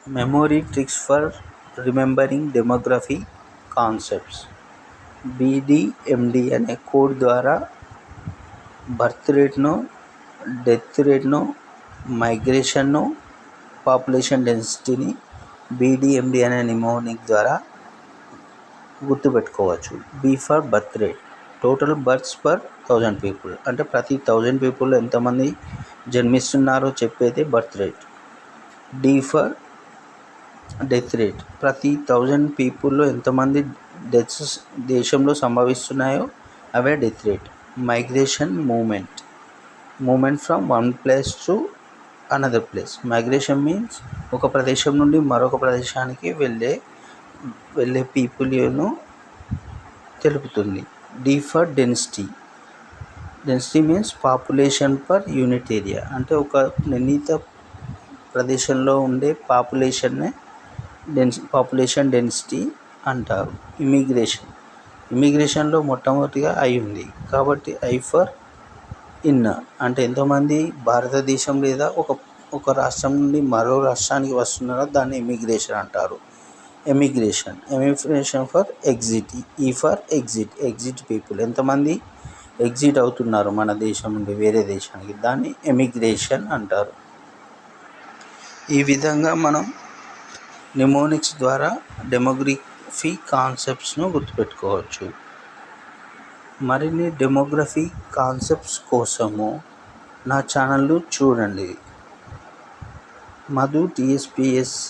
Memory tricks for remembering demography concepts. BDMD అనే code ద్వారా birth రేట్ను, డెత్ రేట్ను, మైగ్రేషన్ను, పాపులేషన్ డెన్సిటీని BDMD అనే నిమోనిక్ ద్వారా గుర్తుపెట్టుకోవచ్చు. B for birth rate, total births per 1000 people, అంటే ప్రతి 1000 పీపుల్లో ఎంతమంది జన్మిస్తున్నారో చెప్పేది birth rate. D for death rate, ప్రతి 1000 పీపుల్లో ఎంతమంది డెత్స్ దేశంలో సంభవిస్తున్నాయో అవే death rate. Migration movement from one place to another place. Migration means ఒక ప్రదేశం నుండి మరొక ప్రదేశానికి వెళ్ళే పీపుల్ను తెలుపుతుంది. D for density means population per unit area, అంటే ఒక నిర్ణీత ప్రదేశంలో ఉండే పాపులేషన్ డెన్సిటీ అంటారు. ఇమిగ్రేషన్లో మొట్టమొదటిగా I ఉంది కాబట్టి I ఫర్ ఇన్, అంటే ఎంతోమంది భారతదేశం లేదా ఒక రాష్ట్రం నుండి మరో రాష్ట్రానికి వస్తున్నారో దాన్ని ఇమిగ్రేషన్ అంటారు. Emigration for exit, E for exit people, ఎంతమంది ఎగ్జిట్ అవుతున్నారు మన దేశం నుండి వేరే దేశానికి, దాన్ని ఎమిగ్రేషన్ అంటారు. ఈ విధంగా మనం నిమోనిక్స్ ద్వారా డెమోగ్రఫీ కాన్సెప్ట్స్ను గుర్తుపెట్టుకోవచ్చు. మరిన్ని డెమోగ్రఫీ కాన్సెప్ట్స్ కోసము నా ఛానల్ను చూడండి. మధు TSPSC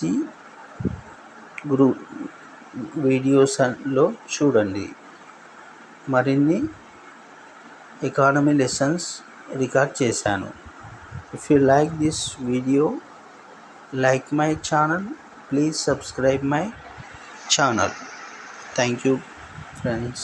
వీడియోస్లో చూడండి. మరిన్ని ఎకానమీ లెసన్స్ రికార్డ్ చేశాను. If you like this video, like my channel, please subscribe my channel. Thank you friends.